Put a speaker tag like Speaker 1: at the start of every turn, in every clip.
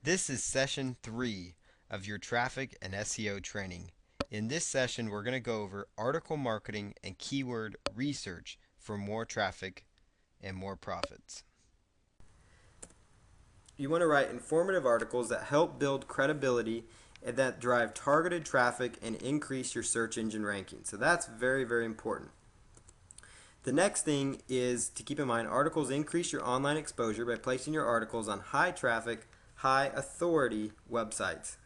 Speaker 1: This is session 3 of your traffic and SEO training. In this session, we're going to go over article marketing and keyword research for more traffic and more profits.
Speaker 2: You want to write informative articles that help build credibility and that drive targeted traffic and increase your search engine ranking. So that's very, very important. The next thing is to keep in mind articles increase your online exposure by placing your articles on high traffic, high authority websites.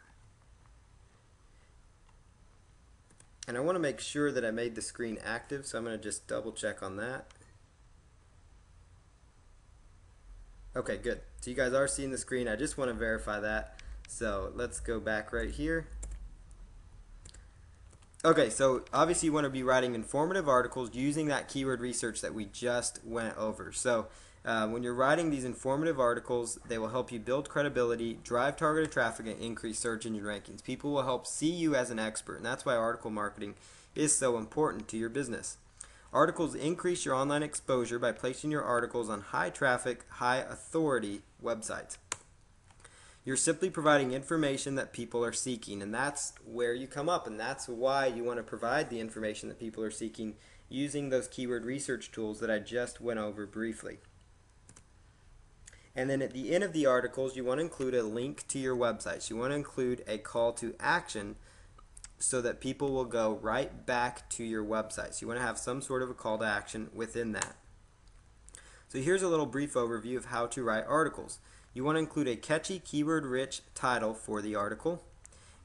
Speaker 2: And I want to make sure that I made the screen active, so I'm going to just double check on that. Okay, good. So you guys are seeing the screen. I just want to verify that. So let's go back right here. Okay, so obviously you want to be writing informative articles using that keyword research that we just went over. So when you're writing these informative articles, they will help you build credibility, drive targeted traffic, and increase search engine rankings. People will help see you as an expert, and that's why article marketing is so important to your business. Articles increase your online exposure by placing your articles on high traffic, high authority websites. You're simply providing information that people are seeking, and that's where you come up, and that's why you want to provide the information that people are seeking using those keyword research tools that I just went over briefly. And then at the end of the articles, you want to include a link to your website. So you want to include a call to action so that people will go right back to your website. So you want to have some sort of a call to action within that. So here's a little brief overview of how to write articles. You want to include a catchy, keyword-rich title for the article,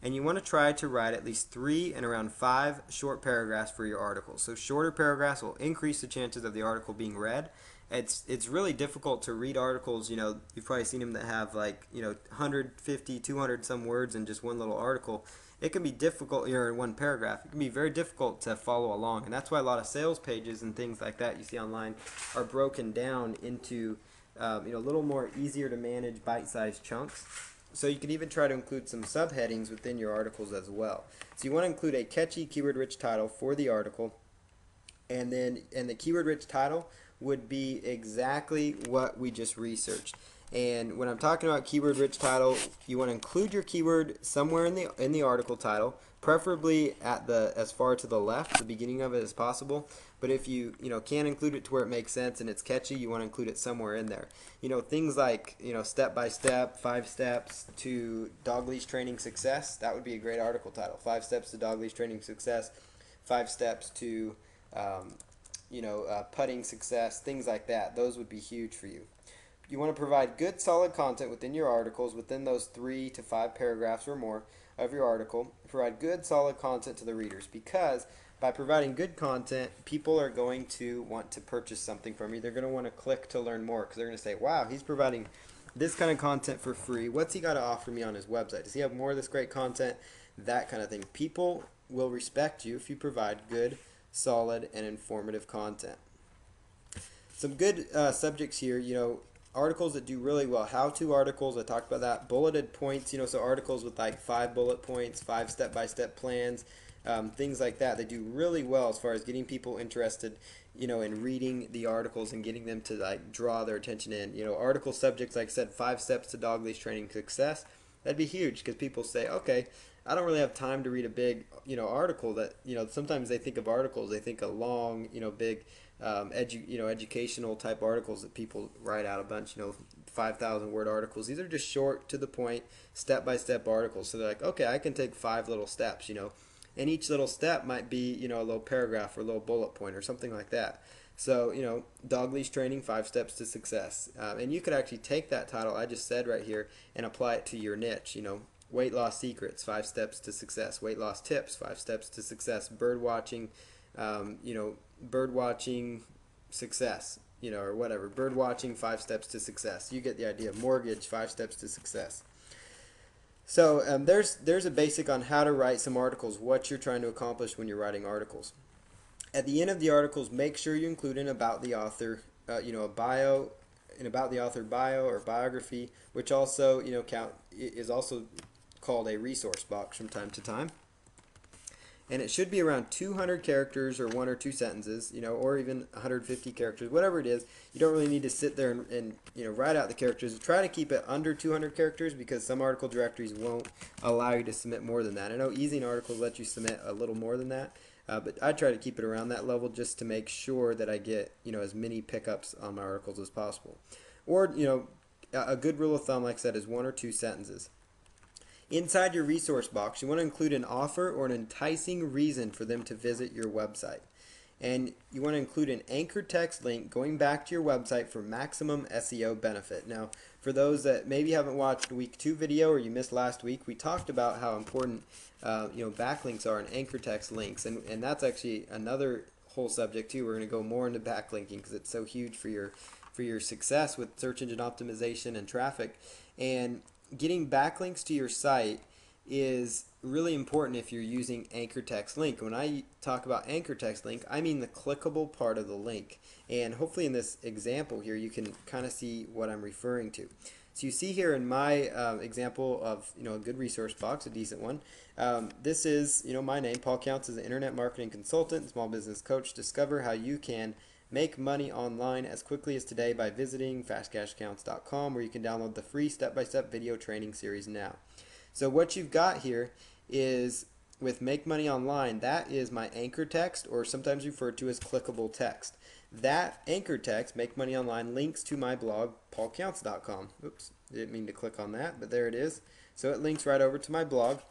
Speaker 2: and you want to try to write at least 3 and around 5 short paragraphs for your article. So shorter paragraphs will increase the chances of the article being read. It's really difficult to read articles, you've probably seen them that have 150, 200 some words in just one little article. It can be difficult, in one paragraph. It can be very difficult to follow along, and that's why a lot of sales pages and things like that you see online are broken down into a little more easier to manage bite-sized chunks. So you can even try to include some subheadings within your articles as well. So you want to include a catchy keyword-rich title for the article, and the keyword-rich title would be exactly what we just researched. And when I'm talking about keyword-rich title, you want to include your keyword somewhere in the article title, preferably at as far to the left, the beginning of it as possible. But if you can't include it to where it makes sense and it's catchy, you want to include it somewhere in there. Things like step by step, 5 steps to dog leash training success. That would be a great article title. 5 steps to dog leash training success. 5 steps to putting success. Things like that. Those would be huge for you. You want to provide good, solid content within your articles, within those 3 to 5 paragraphs or more of your article. Provide good, solid content to the readers, because by providing good content, people are going to want to purchase something from you. They're going to want to click to learn more, because they're going to say, wow, he's providing this kind of content for free. What's he got to offer me on his website? Does he have more of this great content? That kind of thing. People will respect you if you provide good, solid, and informative content. Some good subjects here, articles that do really well. How-to articles, I talked about that. Bulleted points, so articles with like 5 bullet points, 5 step-by-step plans, things like that. They do really well as far as getting people interested, in reading the articles and getting them to draw their attention in. Article subjects, like I said, 5 steps to dog leash training success. That'd be huge, because people say, okay, I don't really have time to read a big, article that, sometimes they think of articles, they think of long, big, educational type articles that people write out a bunch, 5,000 word articles. These are just short, to the point, step-by-step articles. So they're like, okay, I can take 5 little steps, and each little step might be, a little paragraph or a little bullet point or something like that. So, dog leash training, 5 steps to success. And you could actually take that title I just said right here and apply it to your niche, weight loss secrets, 5 steps to success. Weight loss tips, 5 steps to success. Bird watching, bird watching success, or whatever. Bird watching, 5 steps to success. You get the idea. Mortgage, 5 steps to success. So there's a basic on how to write some articles, what you're trying to accomplish when you're writing articles. At the end of the articles, make sure you include an about the author, a bio, an about the author bio or biography, which also is also called a resource box from time to time. and it should be around 200 characters or one or two sentences, or even 150 characters, whatever it is. You don't really need to sit there and write out the characters. Try to keep it under 200 characters because some article directories won't allow you to submit more than that. I know Ezine articles let you submit a little more than that, but I try to keep it around that level just to make sure that I get as many pickups on my articles as possible. Or a good rule of thumb, like I said, is one or two sentences. Inside your resource box, you want to include an offer or an enticing reason for them to visit your website. And you want to include an anchor text link going back to your website for maximum SEO benefit. Now, for those that maybe haven't watched week 2 video or you missed last week, we talked about how important backlinks are and anchor text links, and that's actually another whole subject too. We're going to go more into backlinking because it's so huge for your success with search engine optimization and traffic. And getting backlinks to your site is really important if you're using anchor text link. When I talk about anchor text link, I mean the clickable part of the link. And hopefully in this example here, you can kind of see what I'm referring to. So you see here in my example of a good resource box, a decent one. This is my name. Paul Counts is an internet marketing consultant, small business coach. Discover how you can make money online as quickly as today by visiting fastcashaccounts.com, where you can download the free step-by-step video training series now. So what you've got here is with Make Money Online, that is my anchor text, or sometimes referred to as clickable text. That anchor text, Make Money Online, links to my blog, paulcounts.com. Oops, didn't mean to click on that, but there it is. So it links right over to my blog.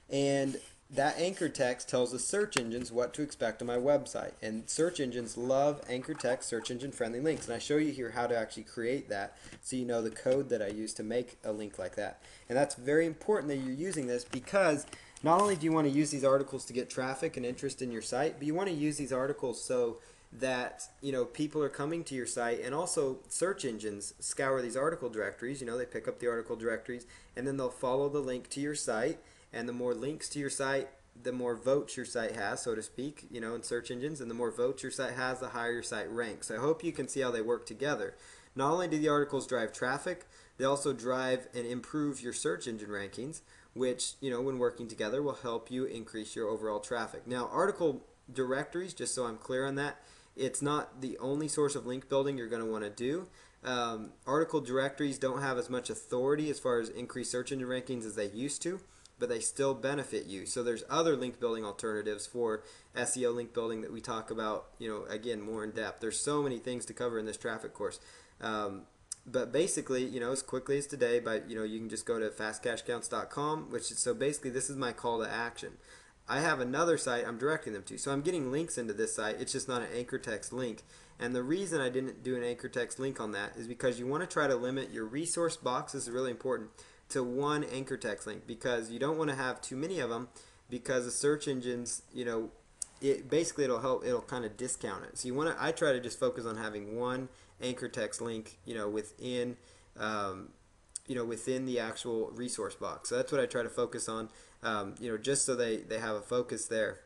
Speaker 2: And that anchor text tells the search engines what to expect on my website. And search engines love anchor text, search engine friendly links. And I show you here how to actually create that so you know the code that I use to make a link like that. And that's very important that you're using this because not only do you want to use these articles to get traffic and interest in your site, but you want to use these articles so that people are coming to your site, and also search engines scour these article directories. They pick up the article directories and then they'll follow the link to your site. And the more links to your site, the more votes your site has, so to speak, in search engines. And the more votes your site has, the higher your site ranks. So I hope you can see how they work together. Not only do the articles drive traffic, they also drive and improve your search engine rankings, which, when working together, will help you increase your overall traffic. Now, article directories, just so I'm clear on that, it's not the only source of link building you're going to want to do. Article directories don't have as much authority as far as increased search engine rankings as they used to, but they still benefit you. So there's other link building alternatives for SEO link building that we talk about, again, more in depth. There's so many things to cover in this traffic course. But basically, as quickly as today, you can just go to fastcashaccounts.com, so basically this is my call to action. I have another site I'm directing them to. So I'm getting links into this site. It's just not an anchor text link. And the reason I didn't do an anchor text link on that is because you want to try to limit your resource box. This is really important, to one anchor text link, because you don't want to have too many of them, because the search engines, it'll kind of discount it. So I try to just focus on having one anchor text link, within the actual resource box. So that's what I try to focus on, just so they have a focus there.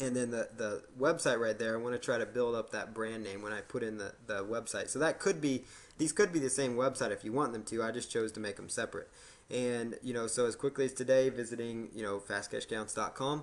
Speaker 2: And then the website right there, I want to try to build up that brand name when I put in the website. So these could be the same website if you want them to. I just chose to make them separate. And, so as quickly as today, visiting, fastcashaccounts.com,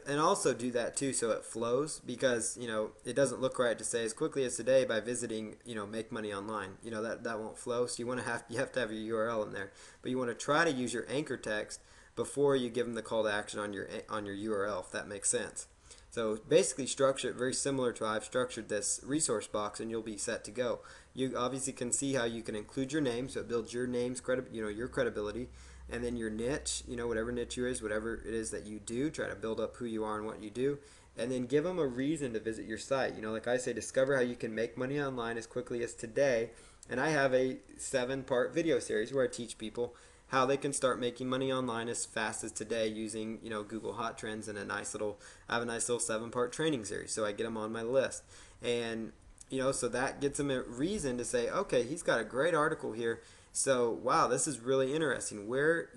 Speaker 2: and also do that too so it flows, because, it doesn't look right to say as quickly as today by visiting, Make Money Online. That won't flow. So you have to have your URL in there. But you want to try to use your anchor text before you give them the call to action on your URL, if that makes sense. So basically structure it very similar to how I've structured this resource box, and you'll be set to go. You obviously can see how you can include your name, so it builds your name's your credibility, and then your niche, whatever niche you is, whatever it is that you do, try to build up who you are and what you do, and then give them a reason to visit your site. Like I say, discover how you can make money online as quickly as today, and I have a 7-part video series where I teach people how they can start making money online as fast as today using Google Hot Trends, and I have a nice little 7-part training series, so I get them on my list. And so that gets them a reason to say, okay, he's got a great article here, so wow, this is really interesting. Where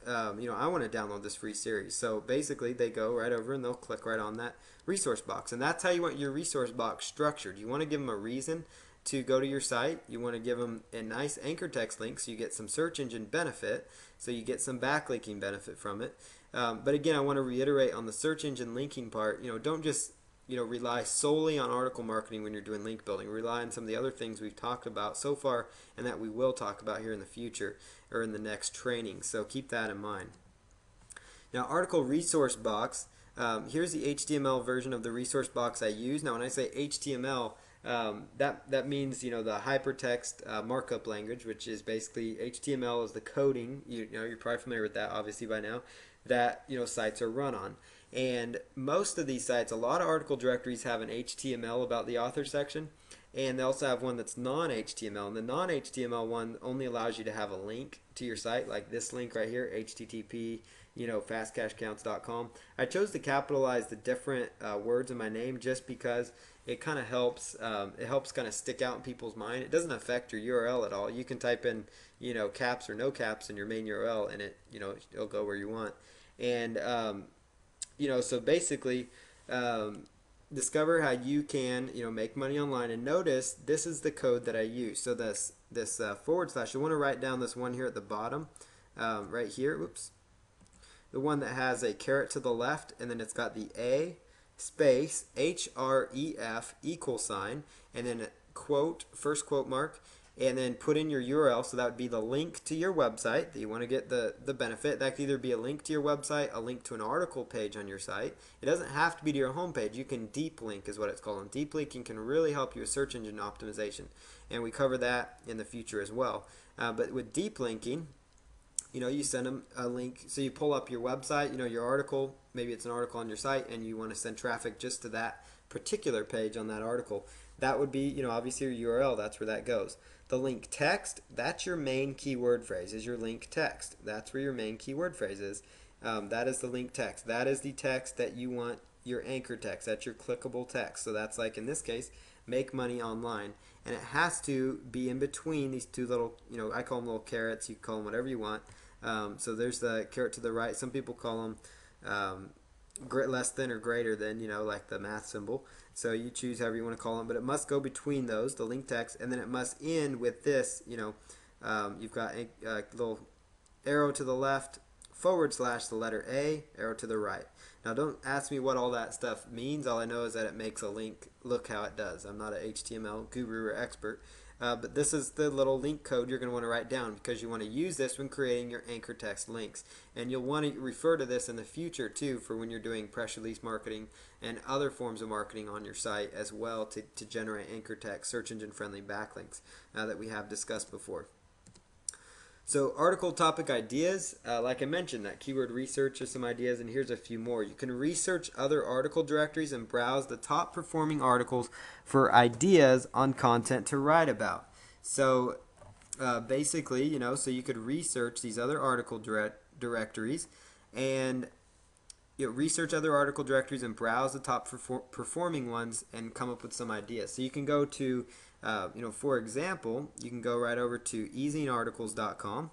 Speaker 2: I want to download this free series. So basically they go right over and they'll click right on that resource box, and that's how you want your resource box structured. You want to give them a reason to go to your site. You want to give them a nice anchor text link so you get some search engine benefit, so you get some backlinking benefit from it. But again, I want to reiterate on the search engine linking part, don't just rely solely on article marketing when you're doing link building. Rely on some of the other things we've talked about so far and that we will talk about here in the future or in the next training. So keep that in mind. Now, article resource box. Here's the HTML version of the resource box I use. Now, when I say HTML, that means the hypertext markup language, which is basically HTML is the coding. You're probably familiar with that, obviously by now. That sites are run on. And most of these sites, a lot of article directories have an HTML about the author section, and they also have one that's non-HTML. And the non-HTML one only allows you to have a link to your site, like this link right here, http fastcashcounts.com. I chose to capitalize the different words in my name just because it kind of helps. It helps kind of stick out in people's mind. It doesn't affect your URL at all. You can type in caps or no caps in your main URL, and it'll go where you want. And so basically, discover how you can make money online. And notice this is the code that I use. So this forward slash, you want to write down this one here at the bottom, right here. Whoops. The one that has a caret to the left, and then it's got the A space href equal sign, and then a quote, first quote mark, and then put in your URL. So that would be the link to your website that you want to get the benefit. That could either be a link to your website, a link to an article page on your site. It doesn't have to be to your homepage. You can deep link is what it's called. And deep linking can really help you with search engine optimization. And we cover that in the future as well. But with deep linking, you send them a link. So you pull up your website, your article, maybe it's an article on your site, and you want to send traffic just to that particular page on that article. That would be, obviously your URL. That's where that goes. The link text, that's your main keyword phrase, is your link text. That's where your main keyword phrase is. That is the link text. That is the text that you want your anchor text. That's your clickable text. So that's like, in this case, make money online. And it has to be in between these two little, I call them little carets. You call them whatever you want. So there's the caret to the right. Some people call them less than or greater than, like the math symbol. So you choose however you want to call them, but it must go between those, the link text, and then it must end with this, you've got a little arrow to the left, forward slash the letter A, arrow to the right. Now don't ask me what all that stuff means. All I know is that it makes a link look how it does. I'm not an HTML guru or expert. But this is the little link code you're going to want to write down because you want to use this when creating your anchor text links. And you'll want to refer to this in the future too for when you're doing press release marketing and other forms of marketing on your site as well to generate anchor text, search engine friendly backlinks that we have discussed before. So article topic ideas, like I mentioned, that keyword research is some ideas, and here's a few more. You can research other article directories and browse the top performing articles for ideas on content to write about. So basically, so you could research these other article directories and research other article directories and browse the top performing ones and come up with some ideas. So you can go to for example, you can go right over to ezinearticles.com,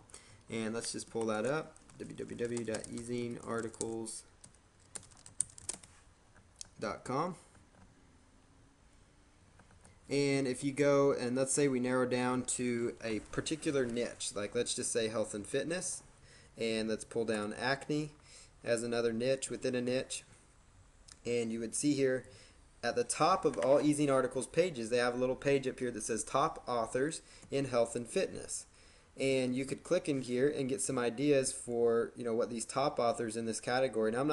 Speaker 2: and let's just pull that up, www.ezinearticles.com. And if you go and let's say we narrow down to a particular niche, like let's just say health and fitness, and let's pull down acne as another niche within a niche, and you would see here at the top of all Ezine Articles pages, they have a little page up here that says Top Authors in Health and Fitness. And you could click in here and get some ideas for what these top authors in this category. Now, I'm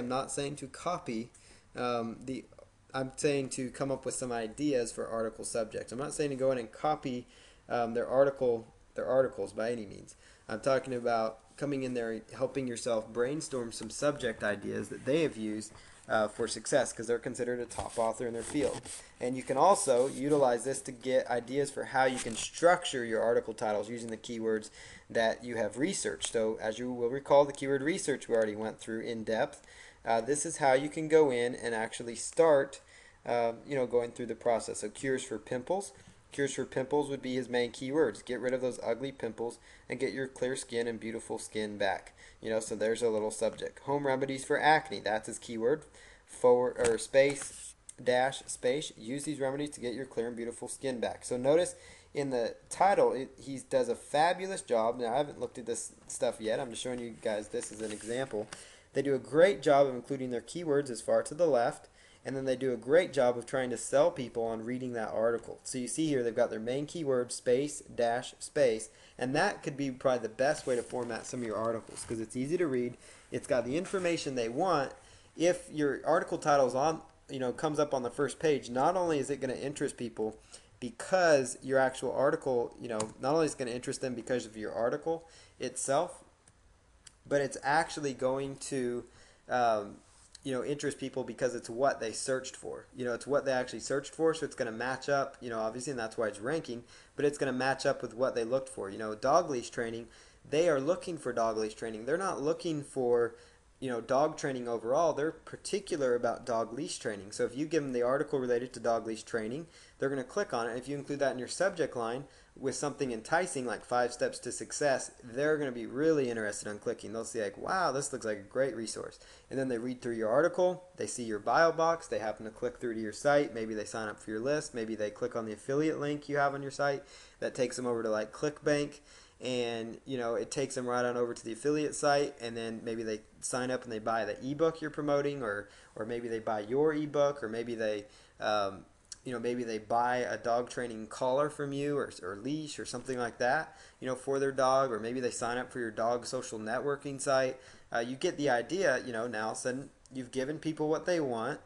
Speaker 2: not saying to copy I'm saying to come up with some ideas for article subjects. I'm not saying to go in and copy their articles by any means. I'm talking about coming in there and helping yourself brainstorm some subject ideas that they have used for success because they're considered a top author in their field. And you can also utilize this to get ideas for how you can structure your article titles using the keywords that you have researched. So as you will recall, the keyword research we already went through in depth. This is how you can go in and actually start going through the process. So cures for pimples. Cures for pimples would be his main keywords. Get rid of those ugly pimples and get your clear skin and beautiful skin back. So there's a little subject. Home remedies for acne. That's his keyword. Forward or space dash space. Use these remedies to get your clear and beautiful skin back. So notice in the title, he does a fabulous job. Now, I haven't looked at this stuff yet. I'm just showing you guys this as an example. They do a great job of including their keywords as far to the left, and then they do a great job of trying to sell people on reading that article. So you see here they've got their main keyword, space, dash, space, and that could be probably the best way to format some of your articles because it's easy to read. It's got the information they want. If your article title is on, comes up on the first page, not only is it going to interest people because your actual article, not only is it going to interest them because of your article itself, but it's actually going to, interest people because it's what they searched for. It's what they actually searched for, so it's going to match up, obviously, and that's why it's ranking, but it's going to match up with what they looked for. Dog leash training, they are looking for dog leash training. They're not looking for dog training overall. They're particular about dog leash training. So if you give them the article related to dog leash training, they're going to click on it. If you include that in your subject line with something enticing like 5 steps to success, they're going to be really interested in clicking. They'll see like, wow, this looks like a great resource. And then they read through your article, they see your bio box, they happen to click through to your site, maybe they sign up for your list, maybe they click on the affiliate link you have on your site that takes them over to like ClickBank, and it takes them right on over to the affiliate site, and then maybe they sign up and they buy the ebook you're promoting, or maybe they buy your ebook, or maybe they maybe they buy a dog training collar from you, or leash or something like that, for their dog, or maybe they sign up for your dog social networking site. You get the idea. Now all of a sudden you've given people what they want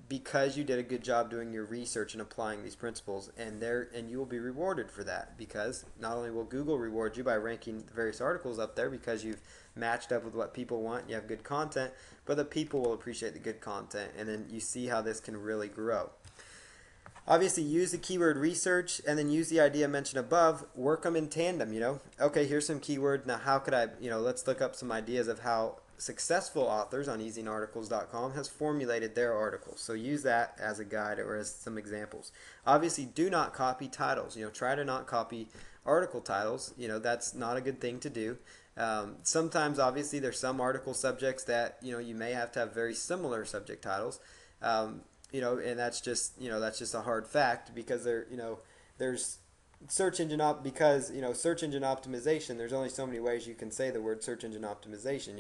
Speaker 2: because you did a good job doing your research and applying these principles, and you will be rewarded for that, because not only will Google reward you by ranking the various articles up there because you've matched up with what people want, you have good content, but the people will appreciate the good content, and then you see how this can really grow. Obviously, use the keyword research, and then use the idea mentioned above. Work them in tandem. Okay, here's some keywords. Now, how could I? Let's look up some ideas of how successful authors on EasyArticles.com has formulated their articles. So use that as a guide or as some examples. Obviously, do not copy titles. Try to not copy article titles. That's not a good thing to do. Sometimes, obviously, there's some article subjects that you may have to have very similar subject titles. And that's just a hard fact, because there's search engine optimization. There's only so many ways you can say the word search engine optimization.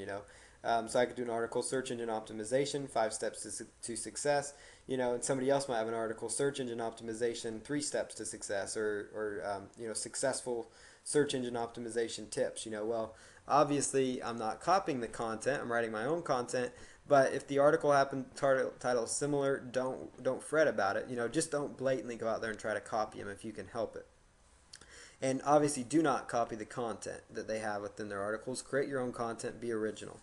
Speaker 2: So I could do an article, search engine optimization, 5 steps to success. And somebody else might have an article, search engine optimization, 3 steps to success, or successful search engine optimization tips. Well, obviously I'm not copying the content. I'm writing my own content. But if the article title is similar, don't fret about it. Just don't blatantly go out there and try to copy them if you can help it. And obviously, do not copy the content that they have within their articles. Create your own content. Be original.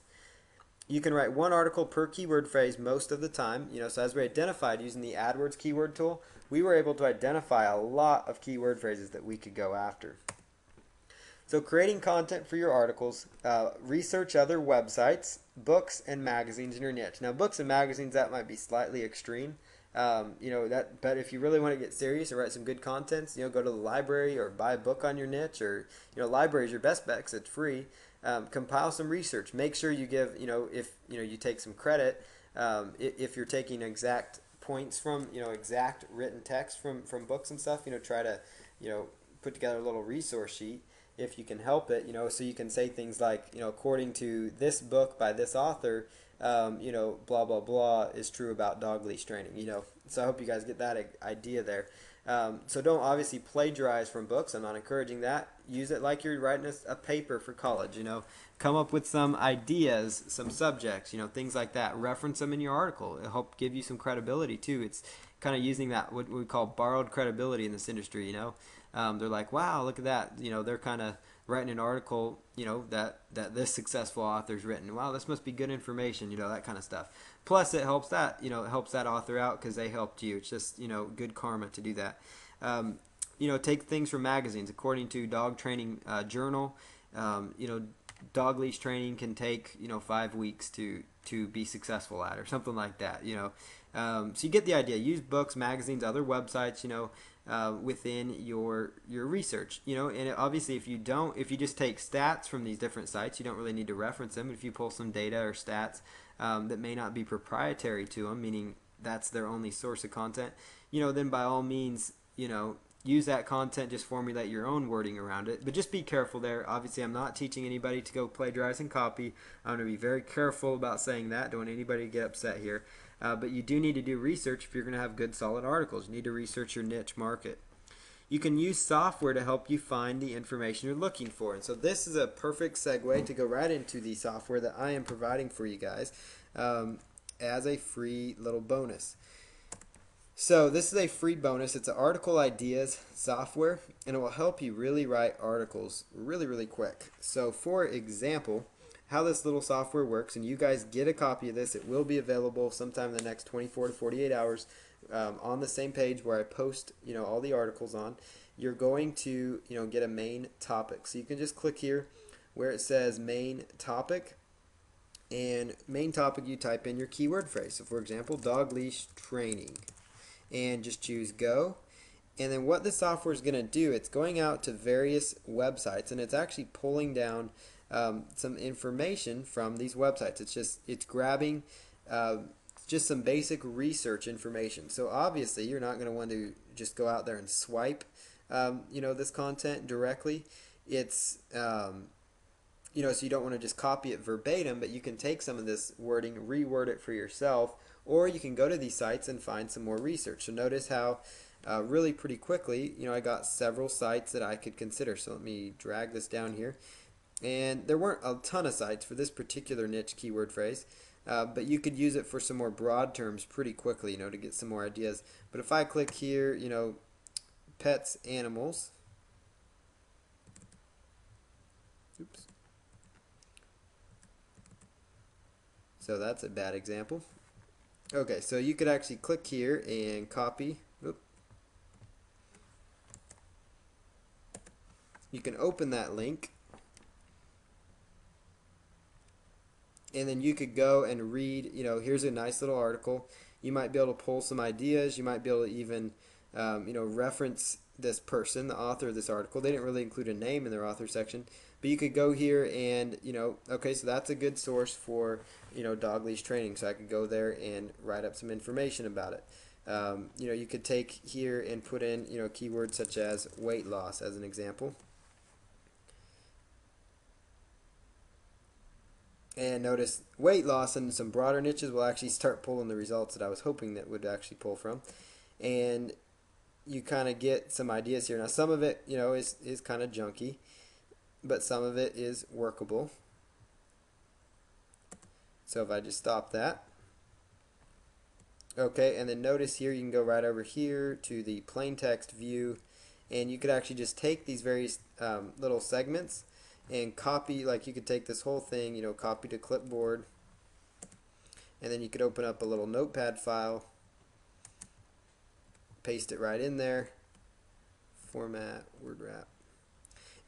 Speaker 2: You can write 1 article per keyword phrase most of the time. So as we identified using the AdWords keyword tool, we were able to identify a lot of keyword phrases that we could go after. So creating content for your articles, research other websites, books, and magazines in your niche. Now, books and magazines, that might be slightly extreme. But if you really want to get serious and write some good contents, go to the library or buy a book on your niche, or library is your best bet because it's free. Compile some research. Make sure you give, if you take some credit, if you're taking exact points from exact written text from books and stuff, try to put together a little resource sheet if you can help it, so you can say things like, according to this book by this author, blah, blah, blah is true about dog leash training, So I hope you guys get that idea there. So don't obviously plagiarize from books. I'm not encouraging that. Use it like you're writing a paper for college, Come up with some ideas, some subjects, things like that. Reference them in your article. It'll help give you some credibility, too. It's kind of using that, what we call borrowed credibility in this industry, They're like, wow, look at that. They're kind of writing an article, that this successful author's written. Wow, this must be good information, that kind of stuff. Plus, it helps that, it helps that author out because they helped you. It's just, good karma to do that. Take things from magazines. According to Dog Training Journal, dog leash training can take, 5 weeks to be successful at, or something like that, So you get the idea. Use books, magazines, other websites, within your research, and obviously if you just take stats from these different sites, you don't really need to reference them. If you pull some data or stats that may not be proprietary to them, meaning that's their only source of content, then by all means, use that content, just formulate your own wording around it. But just be careful there. Obviously, I'm not teaching anybody to go plagiarize and copy. I'm going to be very careful about saying that. Don't want anybody to get upset here. But you do need to do research if you're going to have good, solid articles. You need to research your niche market. You can use software to help you find the information you're looking for. And so this is a perfect segue to go right into the software that I am providing for you guys as a free little bonus. So this is a free bonus. It's an article ideas software, and it will help you really write articles really quick. So for example, how this little software works, and you guys get a copy of this. It will be available sometime in the next 24 to 48 hours on the same page where I post all the articles on. You're going to get a main topic. So you can just click here where it says main topic, and main topic you type in your keyword phrase. So for example, dog leash training, and just choose go. And then what the software is going to do, it's going out to various websites, and it's actually pulling down some information from these websites. It's grabbing just some basic research information. So obviously you're not going to want to just go out there and swipe this content directly. It's so you don't want to just copy it verbatim, but you can take some of this wording, reword it for yourself, or you can go to these sites and find some more research. So notice how really pretty quickly, I got several sites that I could consider. So let me drag this down here. And there weren't a ton of sites for this particular niche keyword phrase, but you could use it for some more broad terms pretty quickly, to get some more ideas. But if I click here, pets, animals. Oops. So that's a bad example. Okay, so you could actually click here and copy. Oop. You can open that link, and then you could go and read, here's a nice little article. You might be able to pull some ideas. You might be able to even, reference this person, the author of this article. They didn't really include a name in their author section, but you could go here and, okay, so that's a good source for, dog leash training. So I could go there and write up some information about it. You could take here and put in, keywords such as weight loss as an example. And notice weight loss and some broader niches will actually start pulling the results that I was hoping that would actually pull from. And you kind of get some ideas here. Now some of it, is kind of junky, but some of it is workable. So if I just stop that. Okay, and then notice here you can go right over here to the plain text view, and you could actually just take these various little segments and copy. Like you could take this whole thing, copy to clipboard, and then you could open up a little notepad file, paste it right in there, format, word wrap,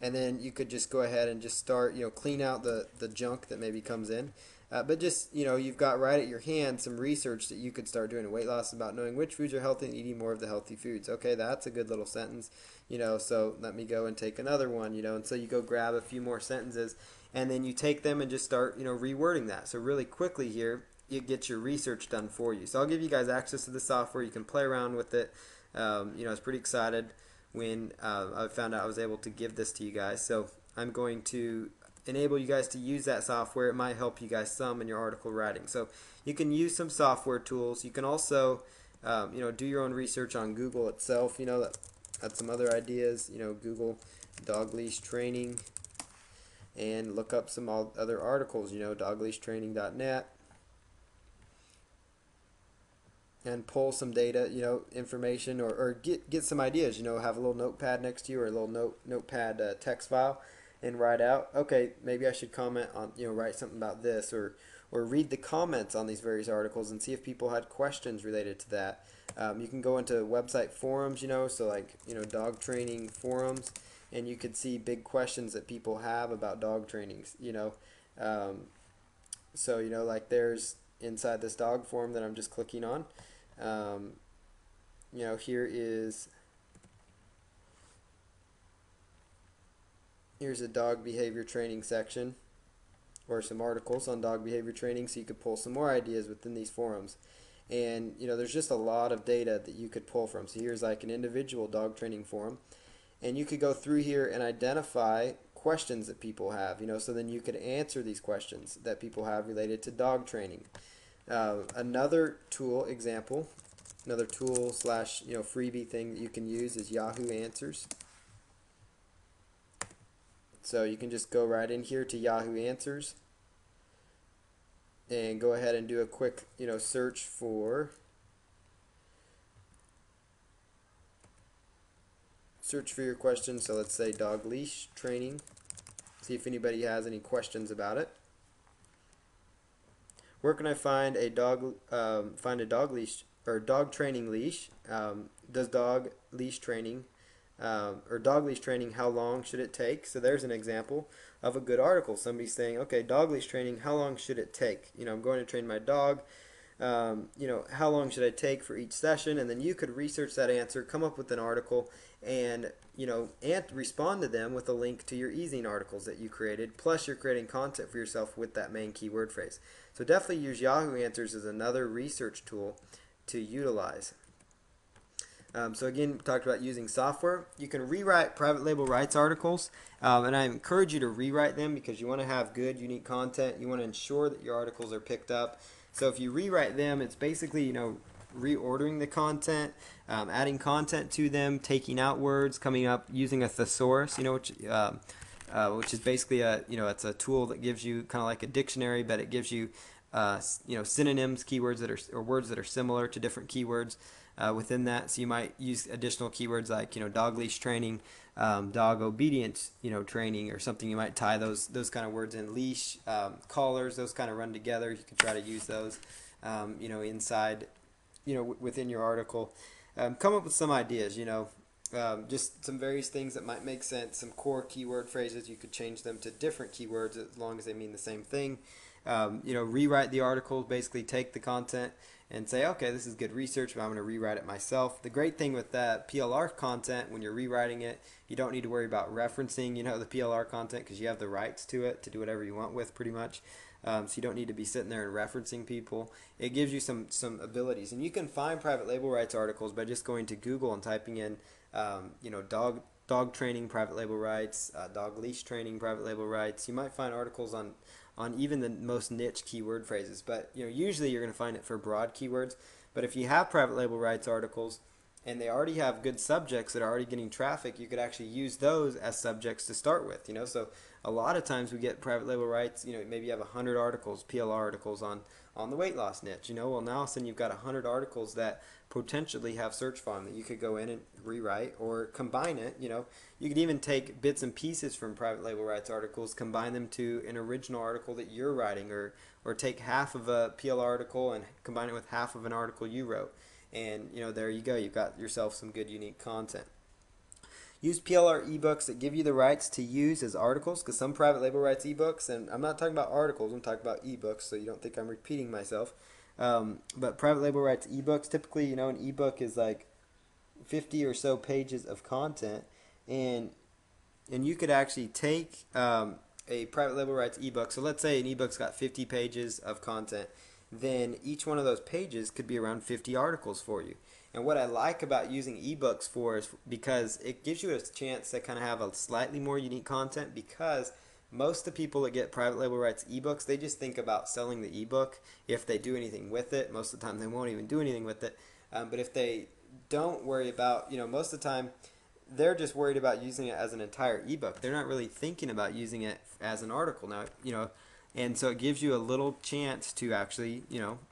Speaker 2: and then you could just go ahead and just start, clean out the junk that maybe comes in. But just, you've got right at your hand some research that you could start doing. Weight loss is about knowing which foods are healthy and eating more of the healthy foods. Okay, that's a good little sentence. So let me go and take another one, and so you go grab a few more sentences, and then you take them and just start, rewording that. So really quickly here, it gets your research done for you. So I'll give you guys access to the software. You can play around with it. I was pretty excited when I found out I was able to give this to you guys. So I'm going to enable you guys to use that software. It might help you guys some in your article writing. So you can use some software tools. You can also do your own research on Google itself. That's some other ideas. Google dog leash training and look up some other articles. Dogleashtraining.net, and pull some data, information, or get some ideas. Have a little notepad next to you, or a little notepad text file, and write out, okay, maybe I should comment on, write something about this, or read the comments on these various articles and see if people had questions related to that. You can go into website forums, so like, dog training forums, and you could see big questions that people have about dog trainings, so, like there's inside this dog forum that I'm just clicking on, here's a dog behavior training section, or some articles on dog behavior training, so you could pull some more ideas within these forums. And there's just a lot of data that you could pull from. So here's like an individual dog training forum, and you could go through here and identify questions that people have. So then you could answer these questions that people have related to dog training. Another tool example, another tool slash freebie thing that you can use is Yahoo Answers. So you can just go right in here to Yahoo Answers and go ahead and do a quick search for your question. So let's say dog leash training. See if anybody has any questions about it. Where can I find a dog leash or dog training leash? Does dog leash training or dog leash training, how long should it take? So there's an example of a good article. Somebody's saying, okay, dog leash training, how long should it take? I'm going to train my dog. How long should I take for each session? And then you could research that answer, come up with an article, and respond to them with a link to your ezine articles that you created. Plus, you're creating content for yourself with that main keyword phrase. So definitely use Yahoo Answers as another research tool to utilize. So again, we talked about using software. You can rewrite private label rights articles, and I encourage you to rewrite them because you want to have good, unique content. You want to ensure that your articles are picked up. So if you rewrite them, it's basically reordering the content, adding content to them, taking out words, coming up using a thesaurus, which is basically it's a tool that gives you kind of like a dictionary, but it gives you synonyms, keywords or words that are similar to different keywords within that. So you might use additional keywords like dog leash training, dog obedience training, or something. You might tie those kind of words in. Leash, collars, those kind of run together. You can try to use those inside within your article. Come up with some ideas, just some various things that might make sense, some core keyword phrases. You could change them to different keywords as long as they mean the same thing. Rewrite the article, basically take the content and say, okay, this is good research, but I'm going to rewrite it myself. The great thing with that PLR content, when you're rewriting it, you don't need to worry about referencing, the PLR content, because you have the rights to it to do whatever you want with, pretty much. So you don't need to be sitting there and referencing people. It gives you some abilities, and you can find private label rights articles by just going to Google and typing in, dog training private label rights, dog leash training private label rights. You might find articles on even the most niche keyword phrases, but usually you're going to find it for broad keywords. But if you have private label rights articles and they already have good subjects that are already getting traffic, you could actually use those as subjects to start with. So a lot of times we get private label rights. Maybe you have 100 articles, PLR articles on the weight loss niche. Well, now all of a sudden you've got 100 articles that potentially have search volume that you could go in and rewrite or combine it. You could even take bits and pieces from private label rights articles, combine them to an original article that you're writing, or take half of a PLR article and combine it with half of an article you wrote. And there you go. You've got yourself some good, unique content. Use PLR ebooks that give you the rights to use as articles, because some private label rights ebooks, and I'm not talking about articles, I'm talking about ebooks, so you don't think I'm repeating myself. But private label rights ebooks, typically, an ebook is like 50 or so pages of content, and you could actually take a private label rights ebook. So let's say an ebook's got 50 pages of content, then each one of those pages could be around 50 articles for you. And what I like about using ebooks for is because it gives you a chance to kind of have a slightly more unique content, because most of the people that get private label rights ebooks, they just think about selling the ebook if they do anything with it. Most of the time they won't even do anything with it. But if they don't worry about, most of the time they're just worried about using it as an entire ebook. They're not really thinking about using it as an article now, and so it gives you a little chance to actually,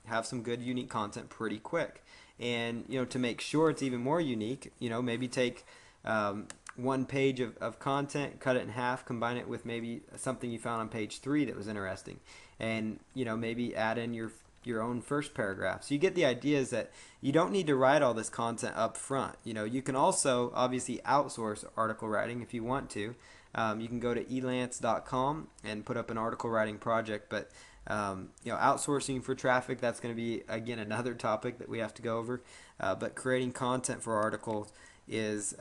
Speaker 2: have some good unique content pretty quick. And, to make sure it's even more unique, maybe take one page of content, cut it in half, combine it with maybe something you found on page 3 that was interesting, and, maybe add in your own first paragraph. So you get the idea is that you don't need to write all this content up front. You can also obviously outsource article writing if you want to. You can go to elance.com and put up an article writing project, but outsourcing for traffic, that's going to be, again, another topic that we have to go over. But creating content for articles is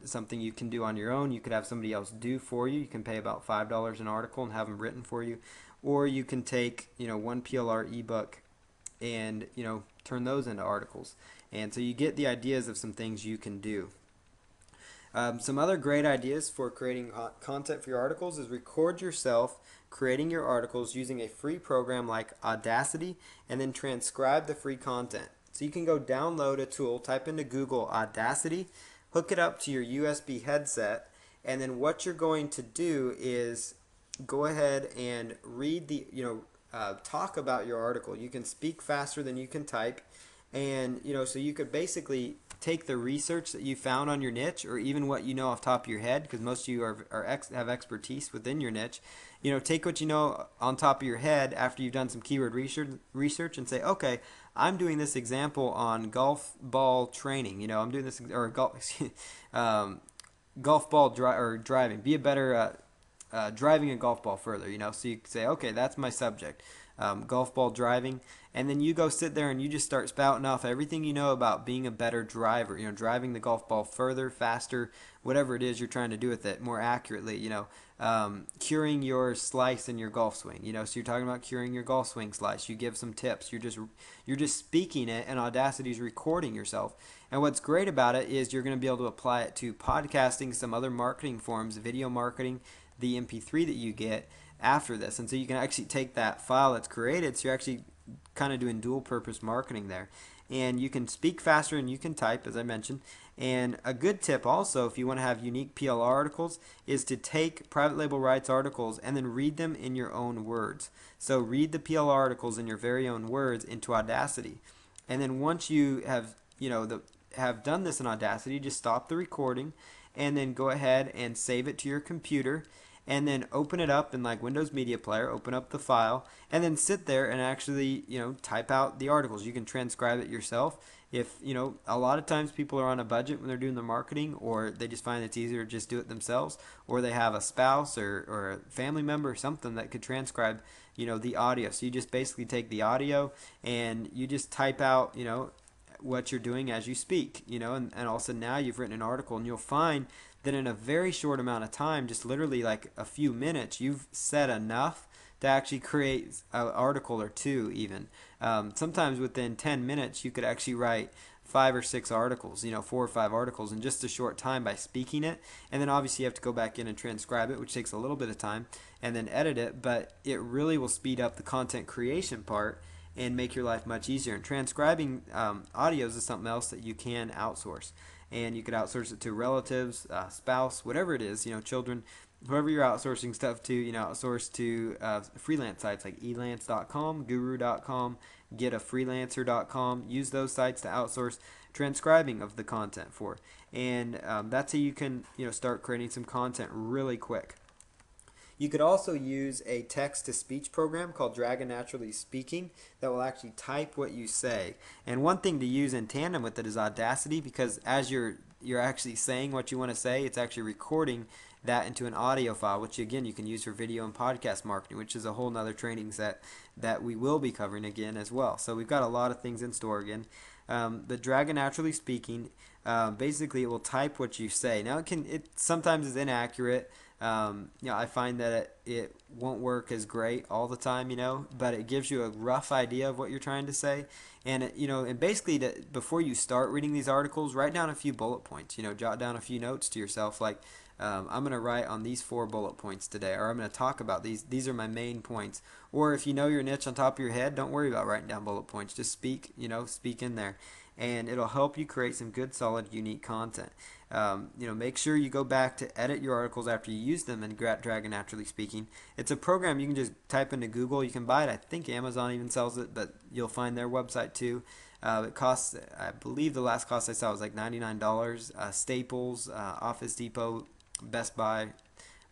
Speaker 2: something you can do on your own. You could have somebody else do for you. You can pay about $5 an article and have them written for you, or you can take one PLR ebook and turn those into articles. And so you get the ideas of some things you can do. Some other great ideas for creating content for your articles is record yourself creating your articles using a free program like Audacity, and then transcribe the free content. So you can go download a tool, type into Google Audacity, hook it up to your USB headset, and then what you're going to do is go ahead and read talk about your article. You can speak faster than you can type, and so you could basically take the research that you found on your niche, or even what you know off the top of your head, because most of you have expertise within your niche. Take what you know on top of your head after you've done some keyword research, and say, okay, I'm doing this example on golf ball training. I'm doing this, or golf ball driving. Be a better driving a golf ball further. So you can say, okay, that's my subject. Golf ball driving, and then you go sit there and you just start spouting off everything you know about being a better driver, driving the golf ball further, faster, whatever it is you're trying to do with it more accurately, curing your slice in your golf swing, so you're talking about curing your golf swing slice. You give some tips. You're just speaking it, and Audacity's recording yourself. And what's great about it is you're going to be able to apply it to podcasting, some other marketing forms, video marketing, the MP3 that you get after this. And so you can actually take that file that's created, so you're actually kind of doing dual purpose marketing there. And you can speak faster and you can type, as I mentioned. And a good tip also, if you want to have unique PLR articles, is to take private label rights articles and then read them in your own words. So read the PLR articles in your very own words into Audacity. And then once you have have done this in Audacity, just stop the recording and then go ahead and save it to your computer, and then open it up in like Windows Media Player, open up the file, and then sit there and actually, type out the articles. You can transcribe it yourself. If, a lot of times people are on a budget when they're doing their marketing, or they just find it's easier to just do it themselves, or they have a spouse or a family member or something that could transcribe, the audio. So you just basically take the audio and you just type out, what you're doing as you speak, and all of a sudden now you've written an article, and you'll find that in a very short amount of time, just literally like a few minutes, you've said enough to actually create an article or two even. Sometimes within 10 minutes, you could actually write 5 or 6 articles, 4 or 5 articles in just a short time by speaking it. And then obviously you have to go back in and transcribe it, which takes a little bit of time, and then edit it, but it really will speed up the content creation part and make your life much easier. And transcribing audios is something else that you can outsource. And you could outsource it to relatives, spouse, whatever it is, children, whoever you're outsourcing stuff to, outsource to freelance sites like elance.com, guru.com, getafreelancer.com. Use those sites to outsource transcribing of the content for. And that's how you can, start creating some content really quick. You could also use a text-to-speech program called Dragon Naturally Speaking that will actually type what you say. And one thing to use in tandem with it is Audacity, because as you're actually saying what you want to say, it's actually recording that into an audio file, which again you can use for video and podcast marketing, which is a whole nother training set that we will be covering again as well. So we've got a lot of things in store again. The Dragon Naturally Speaking, basically it will type what you say. Now it sometimes is inaccurate. I find that it won't work as great all the time, but it gives you a rough idea of what you're trying to say. And, and basically before you start reading these articles, write down a few bullet points, jot down a few notes to yourself, like, I'm going to write on these 4 bullet points today, or I'm going to talk about these. These are my main points. Or if you know your niche on top of your head, don't worry about writing down bullet points. Just speak in there. And it'll help you create some good, solid, unique content. Make sure you go back to edit your articles after you use them in Dragon Naturally Speaking. It's a program you can just type into Google. You can buy it. I think Amazon even sells it, but you'll find their website too. It costs, I believe the last cost I saw was like $99. Staples, Office Depot, Best Buy,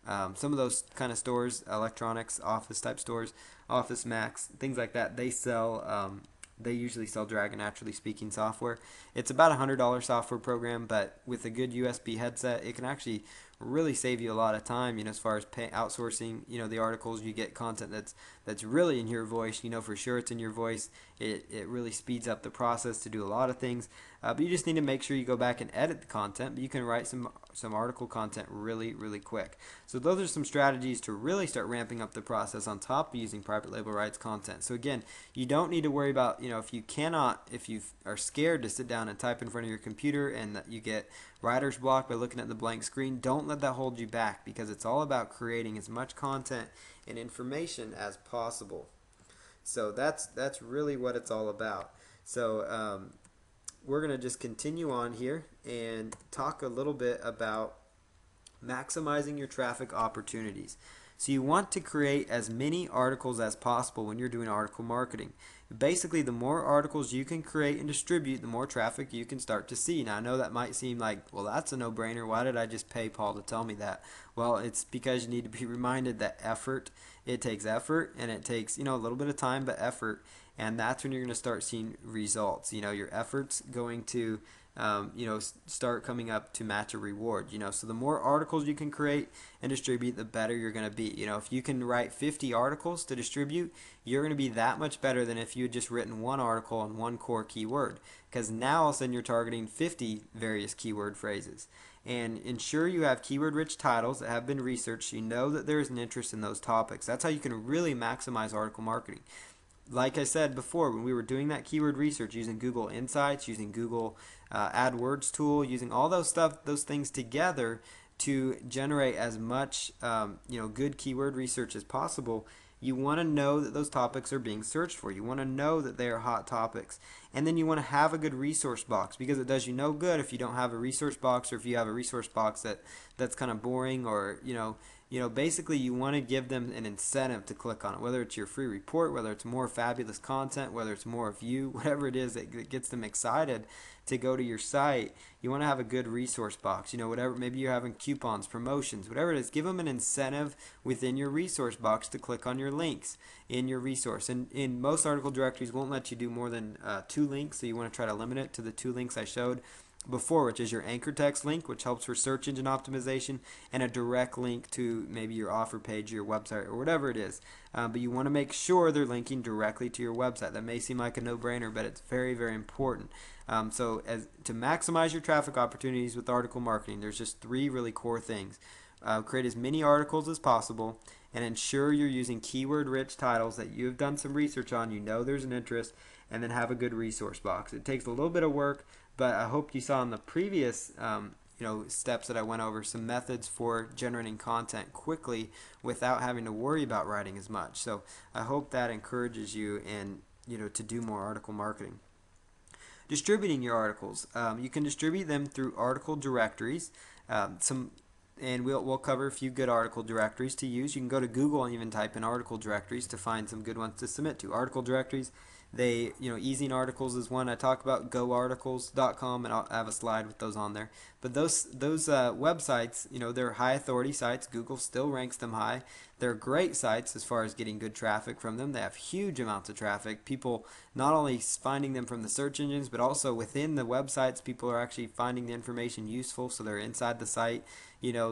Speaker 2: some of those kind of stores, electronics, office type stores, Office Max, things like that, they sell. They usually sell Dragon Naturally Speaking software. It's about $100 software program, but with a good USB headset, it can actually really save you a lot of time, as far as outsourcing, the articles. You get content that's really in your voice, for sure it's in your voice. It really speeds up the process to do a lot of things. But you just need to make sure you go back and edit the content, but you can write some article content really, really quick. So those are some strategies to really start ramping up the process on top of using private label rights content. So again, you don't need to worry about, if you are scared to sit down and type in front of your computer and that you get writer's block by looking at the blank screen, don't let that hold you back, because it's all about creating as much content and information as possible. So that's really what it's all about. So we're going to just continue on here and talk a little bit about maximizing your traffic opportunities. So you want to create as many articles as possible when you're doing article marketing. Basically, the more articles you can create and distribute, the more traffic you can start to see. Now, I know that might seem like, well, that's a no-brainer. Why did I just pay Paul to tell me that? Well, it's because you need to be reminded that it takes effort, and it takes, a little bit of time, but effort. And that's when you're going to start seeing results. Your efforts going to start coming up to match a reward. So the more articles you can create and distribute, the better you're going to be. If you can write 50 articles to distribute, you're going to be that much better than if you had just written one article on one core keyword, because now all of a sudden you're targeting 50 various keyword phrases. And ensure you have keyword-rich titles that have been researched, so you know that there is an interest in those topics. That's how you can really maximize article marketing. Like I said before, when we were doing that keyword research using Google Insights, using Google AdWords tool, using all those things together to generate as much good keyword research as possible, you want to know that those topics are being searched for. You want to know that they are hot topics. And then you want to have a good resource box, because it does you no good if you don't have a resource box, or if you have a resource box that's kind of boring, or basically you want to give them an incentive to click on it, whether it's your free report, whether it's more fabulous content, whether it's more of you, whatever it is that gets them excited to go to your site. You want to have a good resource box, whatever, maybe you're having coupons, promotions, whatever it is, give them an incentive within your resource box to click on your links in your resource. And in most article directories won't let you do more than 2 links, so you want to try to limit it to the 2 links I showed before, which is your anchor text link, which helps for search engine optimization, and a direct link to maybe your offer page, your website, or whatever it is. But you want to make sure they're linking directly to your website. That may seem like a no-brainer, but it's very, very important. So to maximize your traffic opportunities with article marketing, there's just 3 really core things. Create as many articles as possible, and ensure you're using keyword-rich titles that you have done some research on, there's an interest, and then have a good resource box. It takes a little bit of work, but I hope you saw in the previous steps that I went over some methods for generating content quickly without having to worry about writing as much. So I hope that encourages you to do more article marketing. Distributing your articles. You can distribute them through article directories. And we'll cover a few good article directories to use. You can go to Google and even type in article directories to find some good ones to submit to. Article directories, Easing Articles is one I talk about, goarticles.com, and I'll have a slide with those on there. But those websites, they're high authority sites. Google still ranks them high. They're great sites as far as getting good traffic from them. They have huge amounts of traffic. People not only finding them from the search engines, but also within the websites, people are actually finding the information useful, so they're inside the site,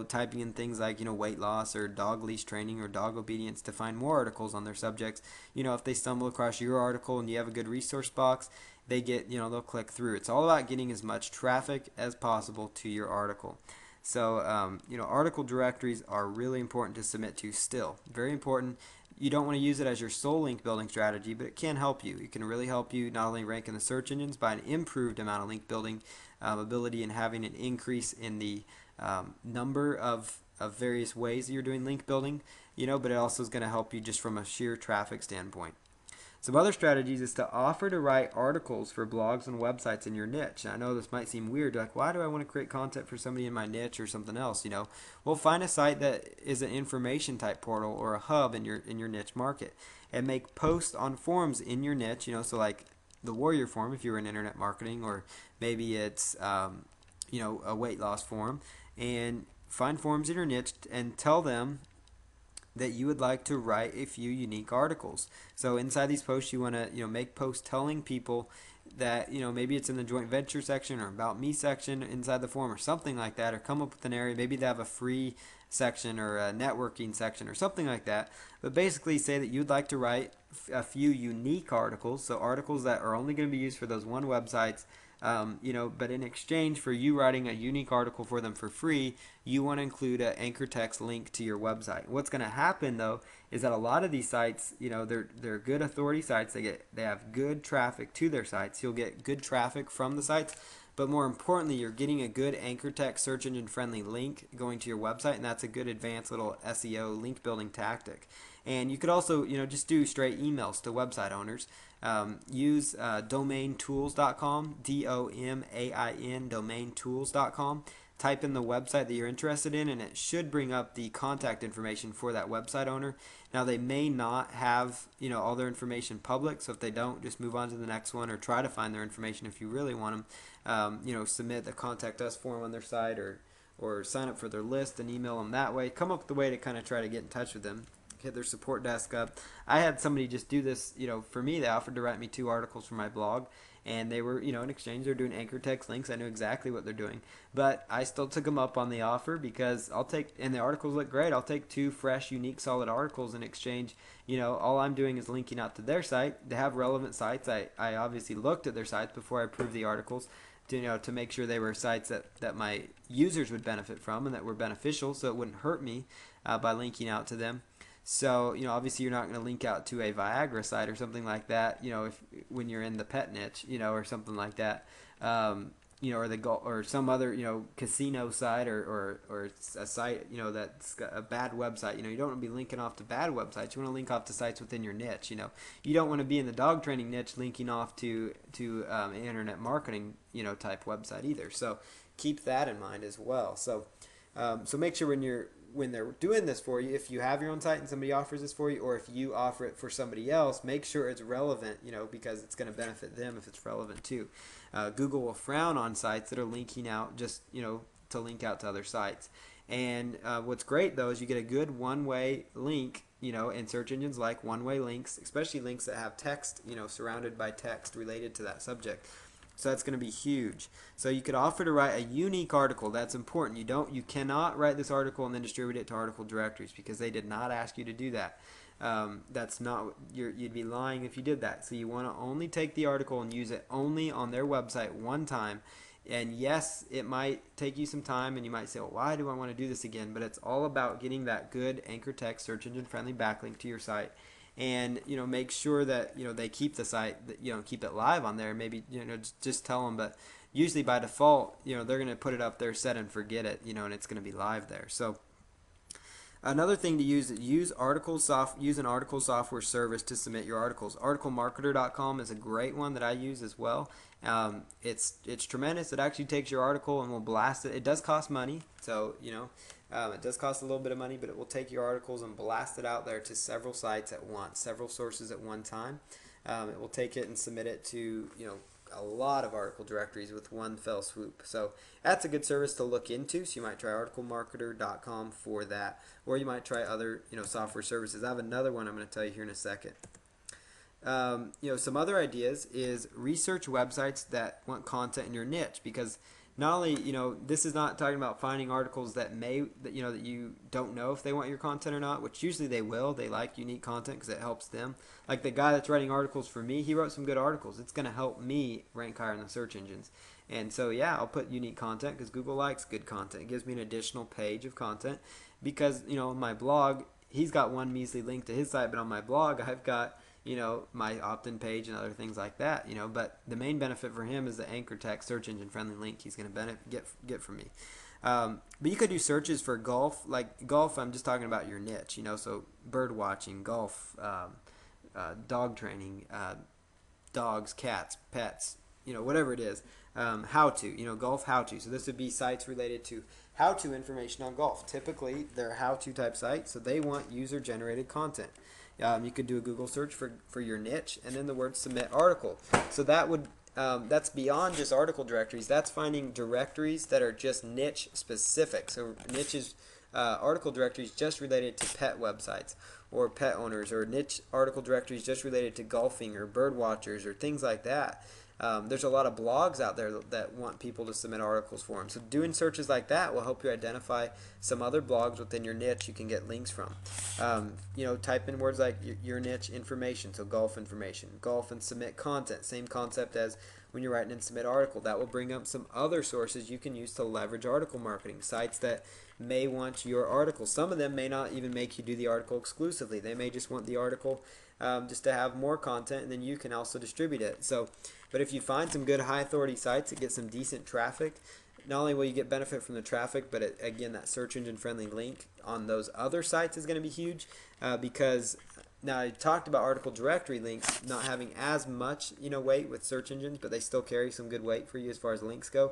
Speaker 2: typing in things like, weight loss or dog leash training or dog obedience to find more articles on their subjects. If they stumble across your article and you have a good resource box, they'll click through. It's all about getting as much traffic as possible to your article. So, article directories are really important to submit to still. Very important. You don't want to use it as your sole link building strategy, but it can help you. It can really help you not only rank in the search engines by an improved amount of link building ability and having an increase in the number of various ways that you're doing link building, but it also is going to help you just from a sheer traffic standpoint. Some other strategies is to offer to write articles for blogs and websites in your niche. Now, I know this might seem weird, like, why do I want to create content for somebody in my niche or something else? Well, find a site that is an information type portal or a hub in your niche market, and make posts on forums in your niche. So like the Warrior Forum if you're in internet marketing, or maybe it's a weight loss forum, and find forums in your niche and tell them that you would like to write a few unique articles. So inside these posts, you want to make posts telling people that, maybe it's in the joint venture section or about me section inside the form or something like that, or come up with an area. Maybe they have a free section or a networking section or something like that. But basically say that you'd like to write a few unique articles, so articles that are only going to be used for those one websites. But in exchange for you writing a unique article for them for free, you want to include an anchor text link to your website. What's going to happen though is that a lot of these sites, they're good authority sites. They have good traffic to their sites. You'll get good traffic from the sites, but more importantly, you're getting a good anchor text search engine friendly link going to your website, and that's a good advanced little SEO link building tactic. And you could also, just do straight emails to website owners. Use domaintools.com, DOMAIN, domaintools.com. Type in the website that you're interested in, and it should bring up the contact information for that website owner. Now, they may not have, all their information public, so if they don't, just move on to the next one or try to find their information if you really want them. Submit the contact us form on their site or sign up for their list and email them that way. Come up with a way to kind of try to get in touch with them. Hit their support desk up. I had somebody just do this, for me. They offered to write me 2 articles for my blog, and they were, in exchange, they're doing anchor text links. I knew exactly what they're doing, but I still took them up on the offer because and the articles look great. I'll take 2 fresh, unique, solid articles in exchange. All I'm doing is linking out to their site. They have relevant sites. I obviously looked at their sites before I approved the articles to make sure they were sites that my users would benefit from and that were beneficial, so it wouldn't hurt me by linking out to them. So, obviously you're not going to link out to a Viagra site or something like that, when you're in the pet niche, or something like that, or some other, casino site or a site, that's got a bad website. You don't want to be linking off to bad websites. You want to link off to sites within your niche. You don't want to be in the dog training niche linking off to internet marketing, type website either. So keep that in mind as well. So make sure when they're doing this for you, if you have your own site and somebody offers this for you, or if you offer it for somebody else, make sure it's relevant, because it's going to benefit them if it's relevant too. Google will frown on sites that are linking out just, to link out to other sites. And what's great though is you get a good one-way link, and search engines like one-way links, especially links that have text, surrounded by text related to that subject. So that's going to be huge. So you could offer to write a unique article. That's important. You cannot write this article and then distribute it to article directories because they did not ask you to do that. That's not, you'd be lying if you did that. So you want to only take the article and use it only on their website one time. And yes, it might take you some time and you might say, well, why do I want to do this again? But it's all about getting that good anchor text search engine friendly backlink to your site. And make sure that they keep the site, keep it live on there. Maybe just tell them, but usually by default they're going to put it up there, set and forget it, and it's going to be live there. So another thing to use an article software service to submit your articles. Articlemarketer.com is a great one that I use as well. It's tremendous. It actually takes your article and will blast it. It does cost money, so it does cost a little bit of money, but it will take your articles and blast it out there to several sites at once, several sources at one time. It will take it and submit it to a lot of article directories with one fell swoop. So that's a good service to look into. So you might try articlemarketer.com for that, or you might try other software services. I have another one I'm going to tell you here in a second. Some other ideas is research websites that want content in your niche, because not only, this is not talking about finding articles that you don't know if they want your content or not, which usually they will. They like unique content because it helps them. Like the guy that's writing articles for me, he wrote some good articles. It's going to help me rank higher in the search engines. And so, yeah, I'll put unique content because Google likes good content. It gives me an additional page of content because, on my blog, he's got one measly link to his site, but on my blog, I've got my opt-in page and other things like that, but the main benefit for him is the anchor text search engine friendly link he's going to get from me. But you could do searches for golf. Like golf, I'm just talking about your niche, so bird watching, golf, dog training, dogs, cats, pets, whatever it is, how to, golf how to. So this would be sites related to how to information on golf. Typically, they're how to type sites, so they want user generated content. You could do a Google search for your niche and then the word submit article. So that's beyond just article directories. That's finding directories that are just niche specific. So niches, article directories just related to pet websites or pet owners, or niche article directories just related to golfing or bird watchers or things like that. There's a lot of blogs out there that want people to submit articles for them. So doing searches like that will help you identify some other blogs within your niche you can get links from. Type in words like your niche information, so golf information, golf and submit content. Same concept as when you're writing and submit article. That will bring up some other sources you can use to leverage article marketing. Sites that may want your article. Some of them may not even make you do the article exclusively. They may just want the article just to have more content, and then you can also distribute it. But if you find some good high authority sites that get some decent traffic, not only will you get benefit from the traffic, but again, that search engine friendly link on those other sites is going to be huge because now I talked about article directory links not having as much weight with search engines, but they still carry some good weight for you as far as links go.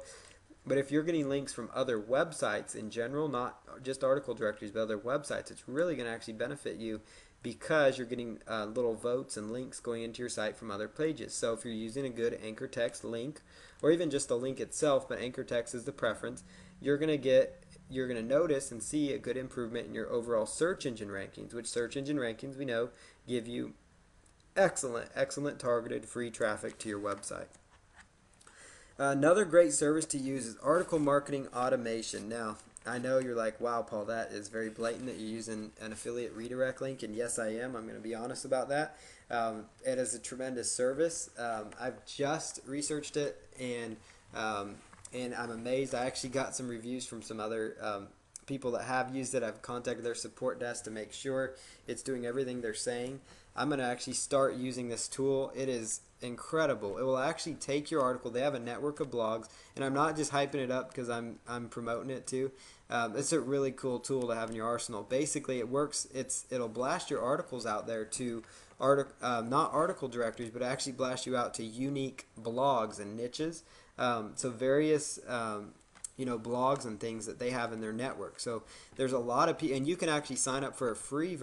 Speaker 2: But if you're getting links from other websites in general, not just article directories, but other websites, it's really going to actually benefit you because you're getting little votes and links going into your site from other pages. So if you're using a good anchor text link, or even just the link itself, but anchor text is the preference, you're going to notice and see a good improvement in your overall search engine rankings, which search engine rankings we know give you excellent targeted free traffic to your website. Another great service to use is article marketing automation. Now, I know you're like, wow, Paul, that is very blatant that you're using an affiliate redirect link, and yes, I am. I'm going to be honest about that. It is a tremendous service. I've just researched it, and I'm amazed. I actually got some reviews from some other people that have used it. I've contacted their support desk to make sure it's doing everything they're saying. I'm going to actually start using this tool. It is incredible. It will actually take your article. They have a network of blogs, and I'm not just hyping it up because I'm promoting it too. It's a really cool tool to have in your arsenal. Basically, it works. It'll blast your articles out there to not article directories, but actually blast you out to unique blogs and niches. So various blogs and things that they have in their network. So there's a lot of people, and you can actually sign up for a free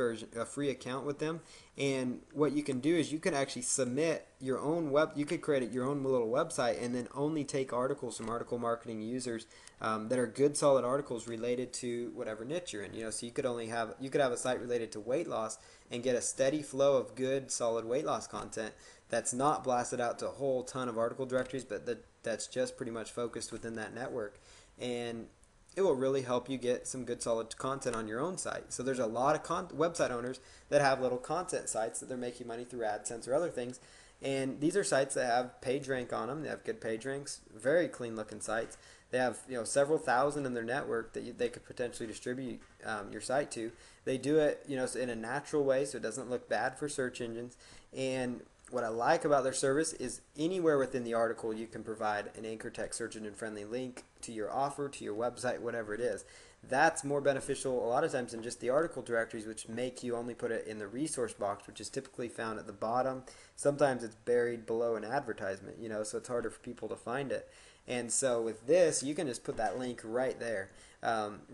Speaker 2: account with them. And what you can do is you can actually submit your own you could create your own little website and then only take articles from article marketing users that are good, solid articles related to whatever niche you're in. So you could have a site related to weight loss and get a steady flow of good, solid weight loss content that's not blasted out to a whole ton of article directories, but that's just pretty much focused within that network. And it will really help you get some good solid content on your own site. So there's a lot of website owners that have little content sites that they're making money through AdSense or other things. And these are sites that have page rank on them. They have good page ranks, very clean looking sites. They have several thousand in their network that they could potentially distribute your site to. They do it in a natural way so it doesn't look bad for search engines. And what I like about their service is anywhere within the article you can provide an anchor text search engine friendly link to your offer, to your website, whatever it is. That's more beneficial a lot of times than just the article directories, which make you only put it in the resource box, which is typically found at the bottom. Sometimes it's buried below an advertisement, so it's harder for people to find it. And so with this, you can just put that link right there.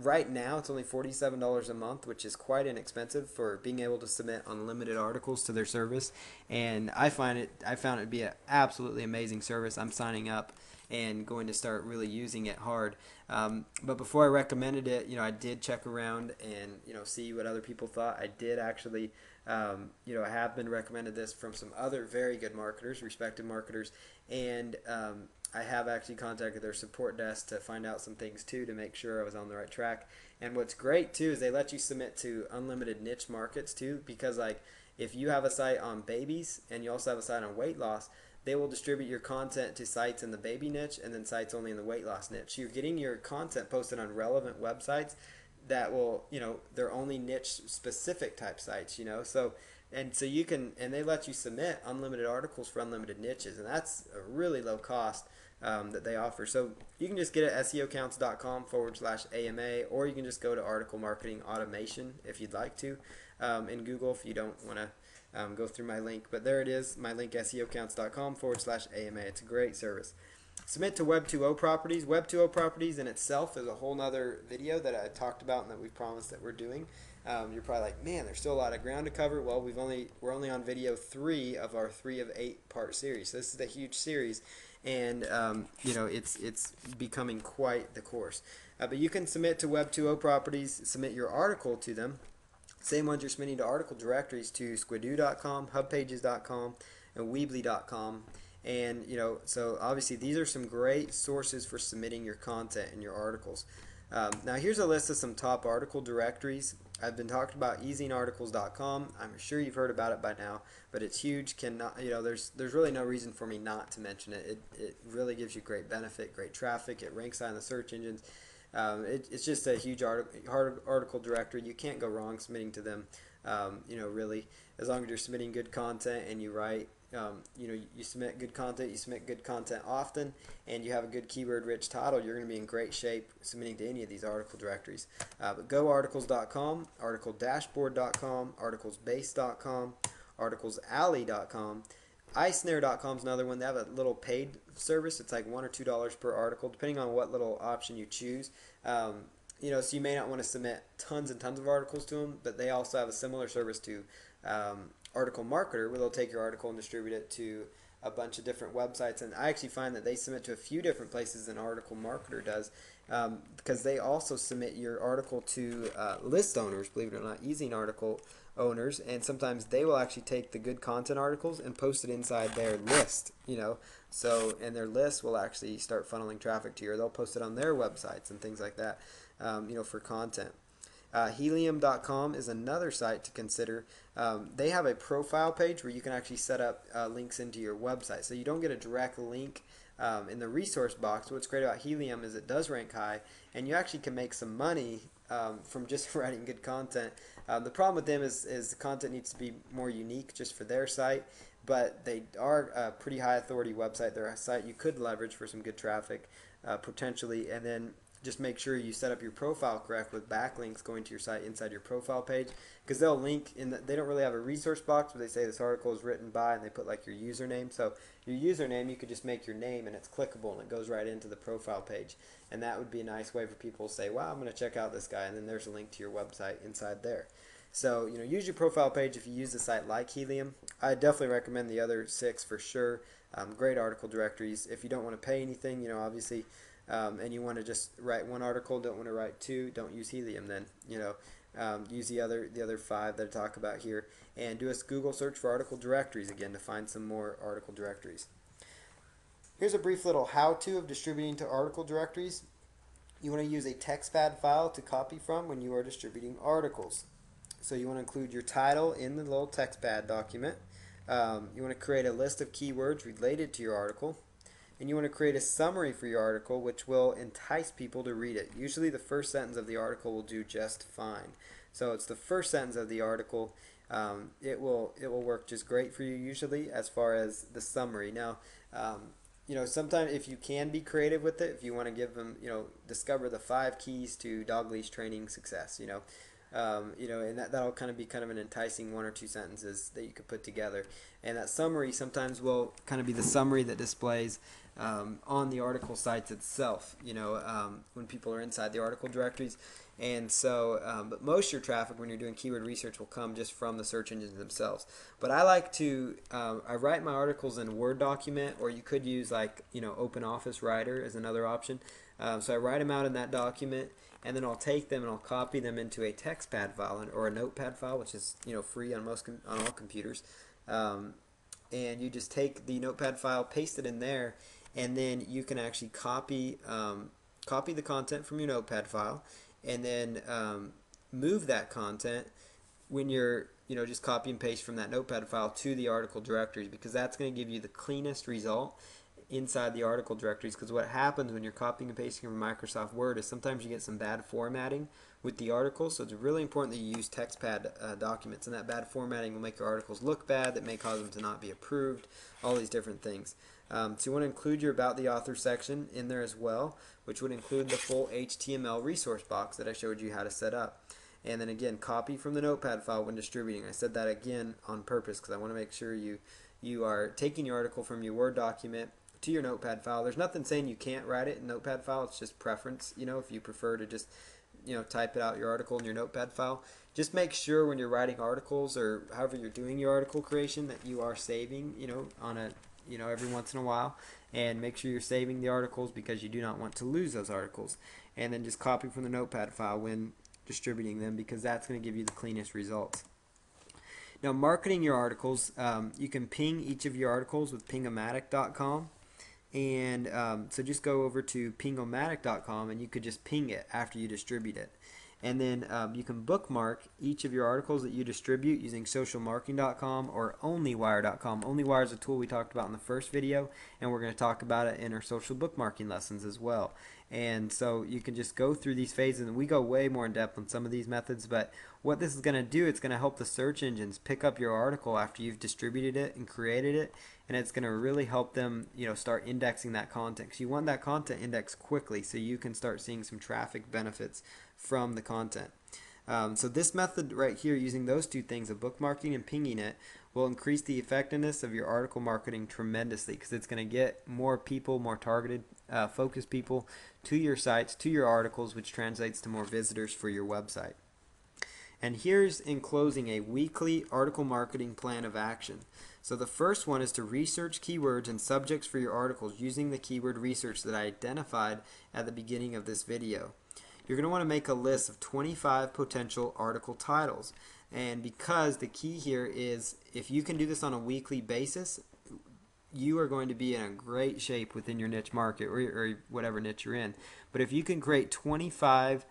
Speaker 2: Right now, it's only $47 a month, which is quite inexpensive for being able to submit unlimited articles to their service. And I found it to be an absolutely amazing service. I'm signing up and going to start really using it hard. But before I recommended it, I did check around and see what other people thought. I did actually, I have been recommended this from some other very good marketers, respected marketers, and I have actually contacted their support desk to find out some things too to make sure I was on the right track. And what's great too is they let you submit to unlimited niche markets too, because if you have a site on babies and you also have a site on weight loss, they will distribute your content to sites in the baby niche and then sites only in the weight loss niche. You're getting your content posted on relevant websites that will, they're only niche specific type sites, so you can, and they let you submit unlimited articles for unlimited niches, and that's a really low cost that they offer. So you can just get it at seocounts.com/AMA, or you can just go to Article Marketing Automation if you'd like to in Google if you don't want to go through my link. But there it is, my link, seocounts.com/AMA. It's a great service. Submit to Web 2.0 properties. Web 2.0 properties in itself is a whole nother video that I talked about and that we promised that we're doing. You're probably like, man, there's still a lot of ground to cover. Well, we're only on video 3 of our 3 of 8 part series. So this is a huge series, and it's becoming quite the course. But you can submit to Web 2.0 properties, submit your article to them. Same ones you're submitting to article directories to Squidoo.com, HubPages.com, and Weebly.com. And so obviously these are some great sources for submitting your content in your articles. Now here's a list of some top article directories. I've been talking about easingarticles.com. I'm sure you've heard about it by now, but it's huge. There's really no reason for me not to mention it. It really gives you great benefit, great traffic. It ranks high in the search engines. It's just a huge article directory. You can't go wrong submitting to them. Really, as long as you're submitting good content and you write, you submit good content, you submit good content often, and you have a good keyword-rich title, you're going to be in great shape submitting to any of these article directories. But goarticles.com, articledashboard.com, articlesbase.com, articlesalley.com. iSnare.com is another one. They have a little paid service. It's like $1 or $2 per article, depending on what little option you choose. So you may not want to submit tons and tons of articles to them, but they also have a similar service to Article Marketer, where they'll take your article and distribute it to a bunch of different websites. And I actually find that they submit to a few different places than Article Marketer does, because they also submit your article to list owners, believe it or not, using article owners, and sometimes they will actually take the good content articles and post it inside their list, and their list will actually start funneling traffic to you, or they'll post it on their websites and things like that, for content. Helium.com is another site to consider. They have a profile page where you can actually set up links into your website, so you don't get a direct link in the resource box. What's great about Helium is it does rank high, and you actually can make some money from just writing good content. The problem with them is the content needs to be more unique just for their site, but they are a pretty high authority website. They're a site you could leverage for some good traffic potentially, and then just make sure you set up your profile correct with backlinks going to your site inside your profile page, because they'll link they don't really have a resource box, but they say this article is written by, and they put like your username. So your username, you could just make your name and it's clickable and it goes right into the profile page, and that would be a nice way for people to say, wow, I'm going to check out this guy, and then there's a link to your website inside there. So use your profile page if you use a site like Helium. I definitely recommend the other 6 for sure. Great article directories. If you don't want to pay anything, obviously, and you want to just write one article, don't want to write 2, don't use Helium then. Use the other 5 that I talk about here, and do a Google search for article directories again to find some more article directories. Here's a brief little how-to of distributing to article directories. You want to use a TextPad file to copy from when you are distributing articles. So you want to include your title in the little TextPad document. You want to create a list of keywords related to your article. And you want to create a summary for your article which will entice people to read it. Usually the first sentence of the article will do just fine. So it's the first sentence of the article. It will work just great for you usually as far as the summary. Now, sometimes if you can be creative with it, if you want to give them, discover the 5 keys to dog leash training success, and that'll kind of be kind of an enticing 1 or 2 sentences that you could put together. And that summary sometimes will kind of be the summary that displays on the article sites itself, when people are inside the article directories. And so, but most of your traffic when you're doing keyword research will come just from the search engines themselves. But I like to, I write my articles in a Word document, or you could use like, Open Office Writer as another option. So I write them out in that document, and then I'll take them and I'll copy them into a TextPad file or a Notepad file, which is free on on all computers. And you just take the Notepad file, paste it in there, and then you can actually copy the content from your Notepad file, and then move that content when you're just copy and paste from that Notepad file to the article directories, because that's going to give you the cleanest result inside the article directories. Because what happens when you're copying and pasting from Microsoft Word is sometimes you get some bad formatting with the articles, so it's really important that you use TextPad documents, and that bad formatting will make your articles look bad, that may cause them to not be approved, all these different things. So you want to include your About the Author section in there as well, which would include the full HTML resource box that I showed you how to set up. And then again, copy from the Notepad file when distributing. I said that again on purpose because I want to make sure you are taking your article from your Word document to your Notepad file. There's nothing saying you can't write it in Notepad file. It's just preference. If you prefer to just type it out your article in your Notepad file, just make sure when you're writing articles or however you're doing your article creation that you are saving on a every once in a while, and make sure you're saving the articles because you do not want to lose those articles. And then just copy from the Notepad file when distributing them, because that's going to give you the cleanest results. Now, marketing your articles, you can ping each of your articles with pingomatic.com. And so just go over to pingomatic.com and you could just ping it after you distribute it. And then you can bookmark each of your articles that you distribute using socialmarketing.com or onlywire.com. Onlywire is a tool we talked about in the first video, and we're going to talk about it in our social bookmarking lessons as well. And so you can just go through these phases, and we go way more in depth on some of these methods, but what this is going to do, it's going to help the search engines pick up your article after you've distributed it and created it, and it's going to really help them, start indexing that content, because you want that content indexed quickly so you can start seeing some traffic benefits from the content. So this method right here, using those two things of bookmarking and pinging it, will increase the effectiveness of your article marketing tremendously, because it's going to get more people, more targeted, focused people to your sites, to your articles, which translates to more visitors for your website. And here's, in closing, a weekly article marketing plan of action. So the first one is to research keywords and subjects for your articles using the keyword research that I identified at the beginning of this video. You're going to want to make a list of 25 potential article titles. And because the key here is, if you can do this on a weekly basis, you are going to be in a great shape within your niche market, or whatever niche you're in. But if you can create 25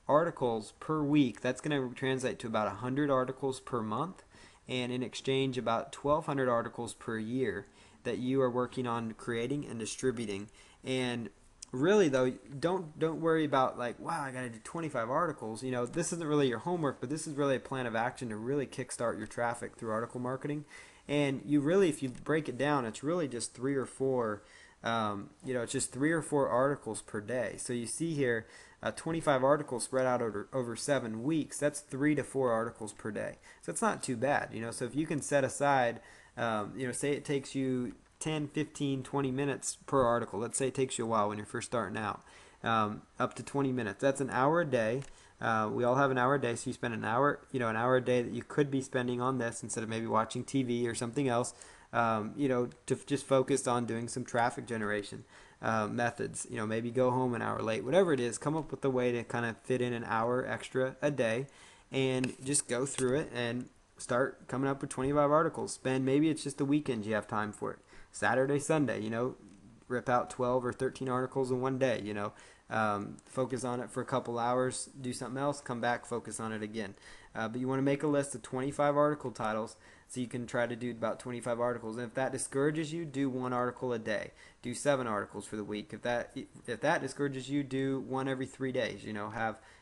Speaker 2: articles per week, that's going to translate to about 100 articles per month, and in exchange about 1,200 articles per year that you are working on creating and distributing. And really though, don't worry about like, wow, I got to do 25 articles. This isn't really your homework, but this is really a plan of action to really kickstart your traffic through article marketing. And you really, if you break it down, it's really just 3 or 4 it's just 3 or 4 articles per day. So you see here, 25 articles spread out over 7 weeks. That's 3 to 4 articles per day. So it's not too bad. So if you can set aside, say it takes you 10, 15, 20 minutes per article. Let's say it takes you a while when you're first starting out, up to 20 minutes. That's an hour a day. We all have an hour a day, so you spend an hour a day that you could be spending on this instead of maybe watching TV or something else. To just focus on doing some traffic generation methods. Maybe go home an hour late, whatever it is. Come up with a way to kind of fit in an hour extra a day, and just go through it and start coming up with 25 articles. Maybe it's just the weekends you have time for it. Saturday, Sunday, rip out 12 or 13 articles in one day. Focus on it for a couple hours, do something else, come back, focus on it again. But you want to make a list of 25 article titles, so you can try to do about 25 articles. And if that discourages you, do 1 article a day. Do 7 articles for the week. If that discourages you, do 1 every 3 days.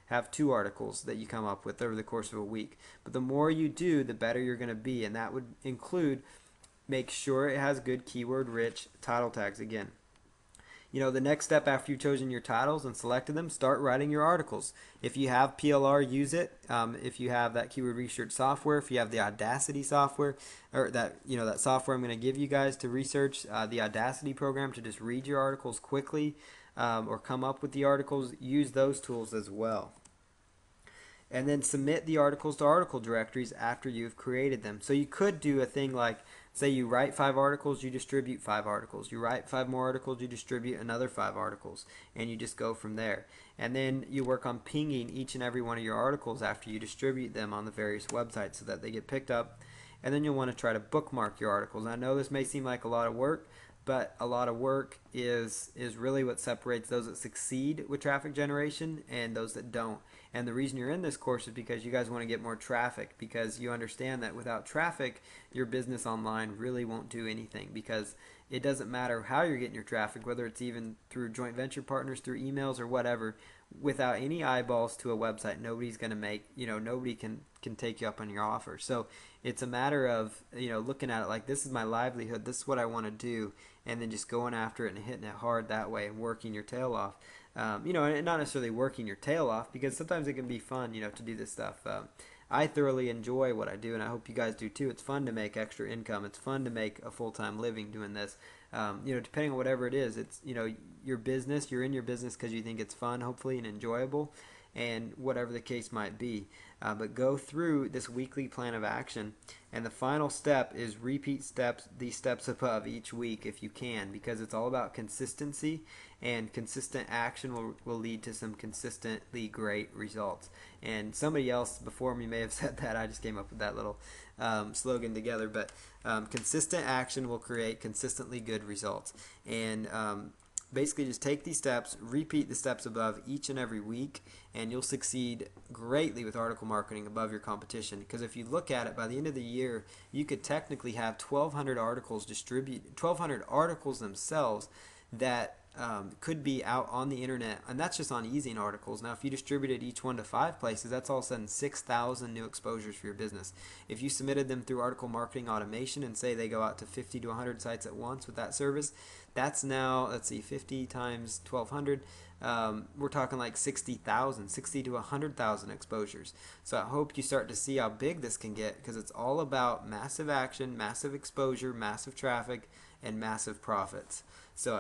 Speaker 2: Have 2 articles that you come up with over the course of a week. But the more you do, the better you're going to be, and that would include, make sure it has good keyword-rich title tags again. The next step after you've chosen your titles and selected them, start writing your articles. If you have PLR, use it. If you have that keyword research software, if you have the Audacity software, or that software I'm going to give you guys to research, the Audacity program to just read your articles quickly, or come up with the articles, use those tools as well. And then submit the articles to article directories after you've created them. So you could do a thing like, say you write 5 articles, you distribute 5 articles. You write 5 more articles, you distribute another 5 articles. And you just go from there. And then you work on pinging each and every one of your articles after you distribute them on the various websites so that they get picked up. And then you'll want to try to bookmark your articles. I know this may seem like a lot of work, but a lot of work is really what separates those that succeed with traffic generation and those that don't. And the reason you're in this course is because you guys want to get more traffic, because you understand that without traffic, your business online really won't do anything, because it doesn't matter how you're getting your traffic, whether it's even through joint venture partners, through emails or whatever. Without any eyeballs to a website, nobody's going to make, nobody can take you up on your offer. So it's a matter of, looking at it like, this is my livelihood, this is what I want to do, and then just going after it and hitting it hard that way and working your tail off. And not necessarily working your tail off, because sometimes it can be fun, to do this stuff. I thoroughly enjoy what I do, and I hope you guys do too. It's fun to make extra income. It's fun to make a full-time living doing this. Depending on whatever it is, it's, your business. You're in your business because you think it's fun, hopefully, and enjoyable, and whatever the case might be. But go through this weekly plan of action, and the final step is repeat these steps above each week if you can, because it's all about consistency, and consistent action will lead to some consistently great results. And somebody else before me may have said that. I just came up with that little slogan together. But consistent action will create consistently good results. And basically just take these steps, repeat the steps above each and every week, and you'll succeed greatly with article marketing above your competition. Because if you look at it, by the end of the year, you could technically have 1,200 articles 1,200 articles themselves that could be out on the internet, and that's just on ezine articles. Now, if you distributed each one to 5 places, that's all of a sudden 6,000 new exposures for your business. If you submitted them through article marketing automation and say they go out to 50 to 100 sites at once with that service, that's now, let's see, 50 times 1,200. We're talking like 60,000, 60 to 100,000 exposures. So I hope you start to see how big this can get, because it's all about massive action, massive exposure, massive traffic, and massive profits. So